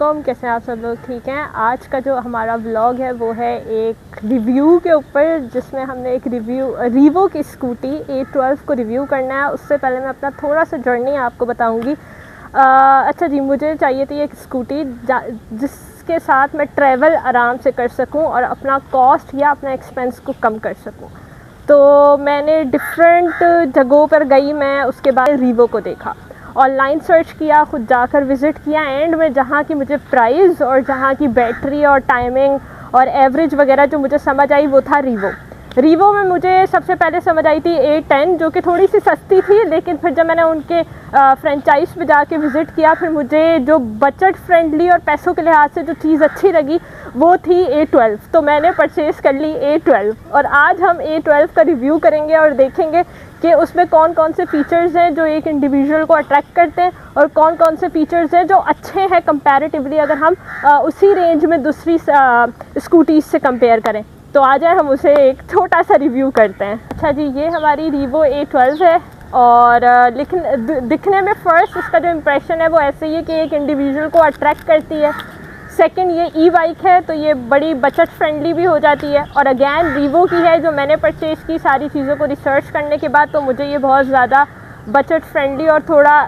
अस्सलामुअलैकुम। कैसे हैं आप सब लोग? ठीक हैं। आज का जो हमारा व्लॉग है वो है एक रिव्यू के ऊपर, जिसमें हमने एक रीवो की स्कूटी A12 को रिव्यू करना है। उससे पहले मैं अपना थोड़ा सा जर्नी आपको बताऊंगी। अच्छा जी, मुझे चाहिए थी एक स्कूटी जिसके साथ मैं ट्रैवल आराम से कर सकूं और अपना कॉस्ट या अपना एक्सपेंस को कम कर सकूं। तो मैंने डिफरेंट जगहों पर गई, मैं उसके बाद रीवो को देखा, ऑनलाइन सर्च किया, खुद जाकर विज़िट किया। एंड में जहाँ की मुझे प्राइस और जहाँ की बैटरी और टाइमिंग और एवरेज वगैरह जो मुझे समझ आई वो था रीवो में मुझे सबसे पहले समझ आई थी A10, जो कि थोड़ी सी सस्ती थी। लेकिन फिर जब मैंने उनके फ्रेंचाइज पे जाके विज़िट किया, फिर मुझे जो बजट फ्रेंडली और पैसों के लिहाज से जो चीज़ अच्छी लगी वो थी A12। तो मैंने परचेज़ कर ली A12 और आज हम A12 का रिव्यू करेंगे और देखेंगे कि उसमें कौन कौन से फ़ीचर्स हैं जो एक इंडिविजुअल को अट्रैक्ट करते हैं और कौन कौन से फ़ीचर्स हैं जो अच्छे हैं कंपैरेटिवली, अगर हम उसी रेंज में दूसरी स्कूटीज़ से कंपेयर करें। तो आ जाए हम उसे एक छोटा सा रिव्यू करते हैं। अच्छा जी, ये हमारी रीवो A12 है और लेकिन दिखने में फ़र्स्ट इसका जो इम्प्रेशन है वो ऐसे ही है कि एक इंडिविजुअल को अट्रैक्ट करती है। सेकंड, ये ई बाइक है तो ये बड़ी बजट फ्रेंडली भी हो जाती है। और अगैन रीवो की है जो मैंने परचेज़ की सारी चीज़ों को रिसर्च करने के बाद, तो मुझे ये बहुत ज़्यादा बजट फ्रेंडली और थोड़ा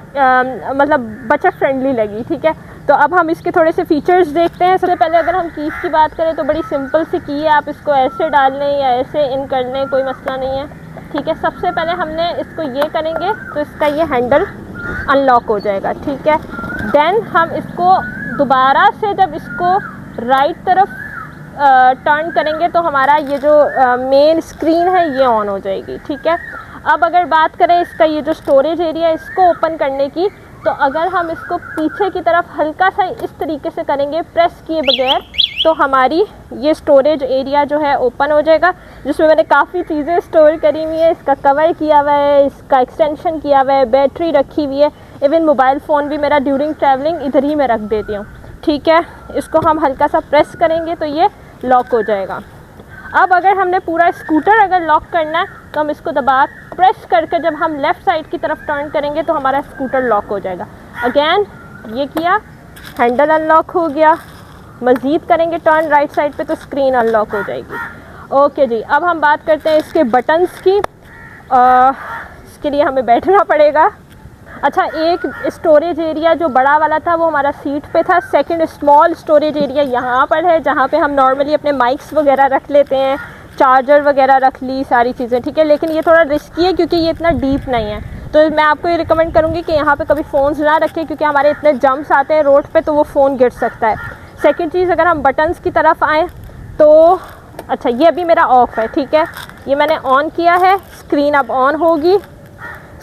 मतलब बजट फ्रेंडली लगी। ठीक है, तो अब हम इसके थोड़े से फ़ीचर्स देखते हैं। सबसे पहले अगर हम कीज़ की बात करें तो बड़ी सिंपल सी की है, आप इसको ऐसे डाल लें या ऐसे इन कर लें, कोई मसला नहीं है। ठीक है, सबसे पहले हमने इसको ये करेंगे तो इसका ये हैंडल अनलॉक हो जाएगा। ठीक है, देन हम इसको दोबारा से जब इसको राइट तरफ टर्न करेंगे तो हमारा ये जो मेन स्क्रीन है ये ऑन हो जाएगी। ठीक है, अब अगर बात करें इसका ये जो स्टोरेज एरिया है इसको ओपन करने की, तो अगर हम इसको पीछे की तरफ हल्का सा इस तरीके से करेंगे प्रेस किए बगैर, तो हमारी ये स्टोरेज एरिया जो है ओपन हो जाएगा, जिसमें मैंने काफ़ी चीज़ें स्टोर करी हुई है। इसका कवर किया हुआ है, इसका एक्सटेंशन किया हुआ है, बैटरी रखी हुई है, इवन मोबाइल फ़ोन भी मेरा ड्यूरिंग ट्रैवलिंग इधर ही मैं रख देती हूँ। ठीक है, इसको हम हल्का सा प्रेस करेंगे तो ये लॉक हो जाएगा। अब अगर हमने पूरा स्कूटर अगर लॉक करना है तो हम इसको दबा प्रेस करके जब हम लेफ़्ट साइड की तरफ टर्न करेंगे तो हमारा स्कूटर लॉक हो जाएगा। अगेन ये किया, हैंडल अनलॉक हो गया। मज़ीद करेंगे टर्न राइट साइड पे तो स्क्रीन अनलॉक हो जाएगी। ओके जी, अब हम बात करते हैं इसके बटन्स की। इसके लिए हमें बैठना पड़ेगा। अच्छा, एक स्टोरेज एरिया जो बड़ा वाला था वो हमारा सीट पे था। सेकंड स्मॉल स्टोरेज एरिया यहाँ पर है, जहाँ पे हम नॉर्मली अपने माइक्स वगैरह रख लेते हैं, चार्जर वगैरह रख ली, सारी चीज़ें। ठीक है, लेकिन ये थोड़ा रिस्की है क्योंकि ये इतना डीप नहीं है, तो मैं आपको ये रिकमेंड करूँगी कि यहाँ पे कभी फ़ोन्स ना रखें, क्योंकि हमारे इतने जंप्स आते हैं रोड पे तो वो फ़ोन गिर सकता है। सेकंड चीज़, अगर हम बटन्स की तरफ आएँ तो अच्छा, ये अभी मेरा ऑफ़ है। ठीक है, ये मैंने ऑन किया है, स्क्रीन अब ऑन होगी।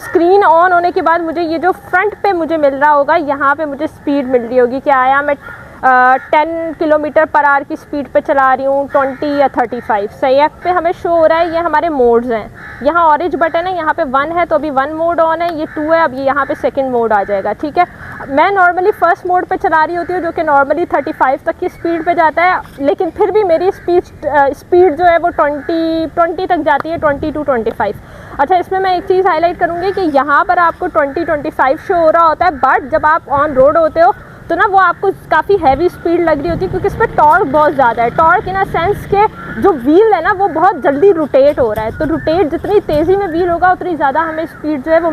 स्क्रीन ऑन होने के बाद मुझे ये जो फ्रंट पे मुझे मिल रहा होगा, यहाँ पे मुझे स्पीड मिल रही होगी कि आया मैं 10 किलोमीटर पर आवर की स्पीड पे चला रही हूँ, 20 या 35। सही पे हमें शो हो रहा है। ये हमारे मोड्स हैं, यहाँ ऑरेंज बटन है, यहाँ पे 1 है तो अभी 1 मोड ऑन है, ये 2 है, अब ये यहाँ पे सेकंड मोड आ जाएगा। ठीक है, मैं नॉर्मली फर्स्ट मोड पे चला रही होती हूँ जो कि नॉर्मली 35 तक की स्पीड पे जाता है, लेकिन फिर भी मेरी स्पीड जो है वो 20 तक जाती है, 20 to 25। अच्छा, इसमें मैं एक चीज़ हाईलाइट करूँगी कि यहाँ पर आपको 20-25 शो हो रहा होता है, बट जब आप ऑन रोड होते हो तो ना वो आपको काफ़ी हैवी स्पीड लग रही होती है, क्योंकि इस पर टॉर्क बहुत ज़्यादा है। टॉर्क इन अ सेंस के जो व्हील है ना वो बहुत जल्दी रोटेट हो रहा है, तो रोटेट जितनी तेज़ी में व्हील होगा उतनी ज़्यादा हमें स्पीड जो है वो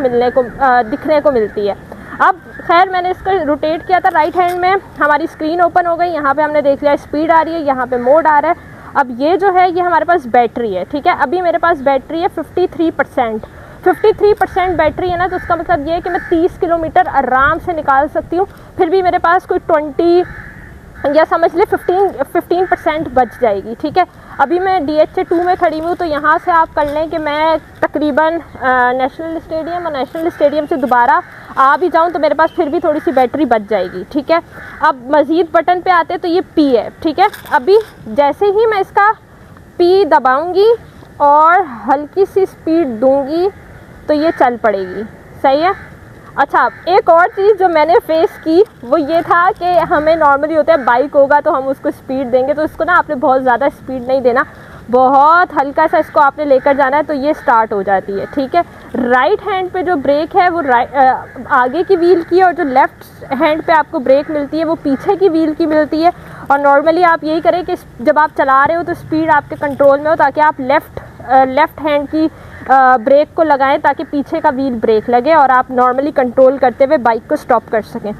दिखने को मिलती है। अब खैर मैंने इसको रोटेट किया था, राइट हैंड में हमारी स्क्रीन ओपन हो गई। यहाँ पे हमने देख लिया स्पीड आ रही है, यहाँ पे मोड आ रहा है। अब ये जो है ये हमारे पास बैटरी है। ठीक है, अभी मेरे पास बैटरी है 53% बैटरी है ना, तो उसका मतलब ये है कि मैं 30 किलोमीटर आराम से निकाल सकती हूँ। फिर भी मेरे पास कोई 20 या समझ ले 15% बच जाएगी। ठीक है, अभी मैं DH2 में खड़ी हूँ, तो यहाँ से आप कर लें कि मैं तकरीबन नेशनल स्टेडियम और नेशनल स्टेडियम से दोबारा आ भी जाऊँ तो मेरे पास फिर भी थोड़ी सी बैटरी बच जाएगी। ठीक है, अब मज़ीद बटन पे आते हैं तो ये P है। ठीक है, अभी जैसे ही मैं इसका P दबाऊँगी और हल्की सी स्पीड दूँगी तो ये चल पड़ेगी। सही है। अच्छा, एक और चीज़ जो मैंने फेस की वो ये था कि हमें नॉर्मली होता है बाइक होगा तो हम उसको स्पीड देंगे, तो इसको ना आपने बहुत ज़्यादा स्पीड नहीं देना, बहुत हल्का सा इसको आपने लेकर जाना है तो ये स्टार्ट हो जाती है। ठीक है, राइट हैंड पे जो ब्रेक है वो आगे की व्हील की है, और जो लेफ़्ट हैंड पे आपको ब्रेक मिलती है वो पीछे की व्हील की मिलती है। और नॉर्मली आप यही करें कि जब आप चला रहे हो तो स्पीड आपके कंट्रोल में हो, ताकि आप लेफ़्ट हैंड की ब्रेक को लगाएं ताकि पीछे का व्हील ब्रेक लगे और आप नॉर्मली कंट्रोल करते हुए बाइक को स्टॉप कर सकें।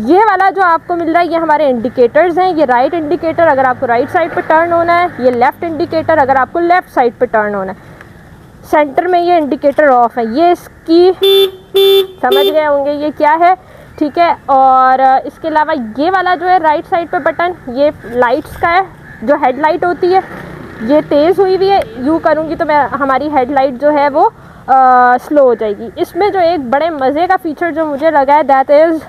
ये वाला जो आपको मिल रहा है ये हमारे इंडिकेटर्स हैं। ये राइट इंडिकेटर अगर आपको राइट साइड पे टर्न होना है, ये लेफ़्ट इंडिकेटर अगर आपको लेफ़्ट साइड पे टर्न होना है। सेंटर में ये इंडिकेटर ऑफ है, ये इसकी समझ गए होंगे ये क्या है, ठीक है। और इसके अलावा ये वाला जो है राइट साइड पे बटन, ये लाइट्स का है, जो हेडलाइट होती है ये तेज़ हुई हुई है, यूँ करूँगी तो मैं हमारी हेडलाइट जो है वो स्लो हो जाएगी। इसमें जो एक बड़े मज़े का फ़ीचर जो मुझे लगा है दैट इज़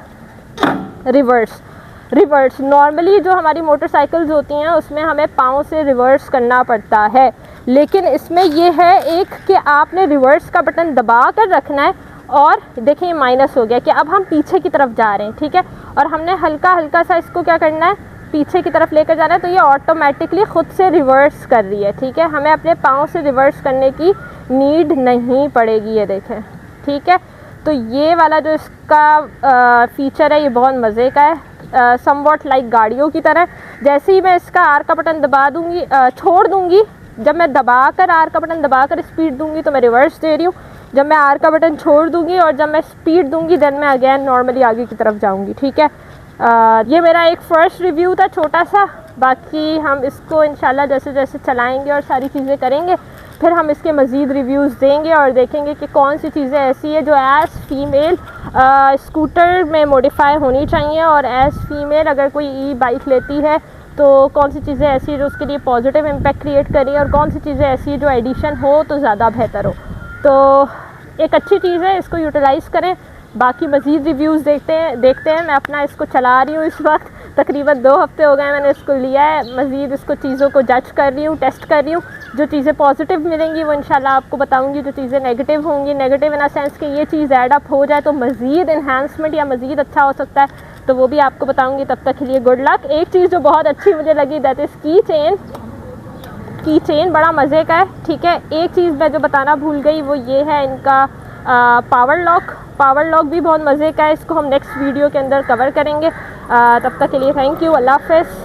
रिवर्स। नॉर्मली जो हमारी मोटरसाइकिल्स होती हैं उसमें हमें पाँव से रिवर्स करना पड़ता है, लेकिन इसमें ये है एक कि आपने रिवर्स का बटन दबा कर रखना है। और देखिए माइनस हो गया कि अब हम पीछे की तरफ जा रहे हैं, ठीक है, और हमने हल्का हल्का सा इसको क्या करना है, पीछे की तरफ लेकर जाना है, तो ये ऑटोमेटिकली ख़ुद से रिवर्स कर रही है, ठीक है। हमें अपने पाँव से रिवर्स करने की नीड नहीं पड़ेगी, ये देखें, ठीक है। तो ये वाला जो इसका फ़ीचर है ये बहुत मज़े का है, समवॉट लाइक गाड़ियों की तरह। जैसे ही मैं इसका आर का बटन दबा दूँगी, छोड़ दूँगी, जब मैं दबाकर आर का बटन दबाकर स्पीड दूँगी तो मैं रिवर्स दे रही हूँ, जब मैं आर का बटन छोड़ दूँगी और जब मैं स्पीड दूँगी देन मैं अगेन नॉर्मली आगे की तरफ जाऊँगी, ठीक है। ये मेरा एक फ़र्स्ट रिव्यू था छोटा सा, बाकी हम इसको इंशाल्लाह जैसे जैसे चलाएंगे और सारी चीज़ें करेंगे फिर हम इसके मज़ीद रिव्यूज़ देंगे और देखेंगे कि कौन सी चीज़ें ऐसी है जो एज़ फ़ीमेल स्कूटर में मॉडिफाई होनी चाहिए, और एज़ फ़ीमेल अगर कोई ई बाइक लेती है तो कौन सी चीज़ें ऐसी है जो उसके लिए पॉजिटिव इम्पैक्ट क्रिएट करें, और कौन सी चीज़ें ऐसी है जो एडिशन हो तो ज़्यादा बेहतर हो। तो एक अच्छी चीज़ है, इसको यूटिलाइज़ करें। बाकी मज़ीद रिव्यूज़ देखते हैं। मैं अपना इसको चला रही हूँ इस वक्त, तकरीबन 2 हफ़्ते हो गए मैंने इसको लिया है। मज़ीद इसको चीज़ों को जज कर रही हूँ, टेस्ट कर रही हूँ। जो चीज़ें पॉजिटिव मिलेंगी वो इंशाल्लाह आपको बताऊँगी, जो चीज़ें नेगेटिव होंगी, नेगेटिव इन अ सेंस कि ये चीज़ ऐड अप हो जाए तो मज़ीद इन्हांसमेंट या मज़ीद अच्छा हो सकता है, तो वो भी आपको बताऊँगी। तब तक के लिए गुड लक। एक चीज़ जो बहुत अच्छी मुझे लगी दैट इज़ की चेन बड़ा मज़े का है, ठीक है। एक चीज़ मैं जो बताना भूल गई वो ये है इनका पावर लॉक भी बहुत मज़े का है। इसको हम नेक्स्ट वीडियो के अंदर कवर करेंगे। तब तक के लिए थैंक यू, अल्लाह हाफ़िज़।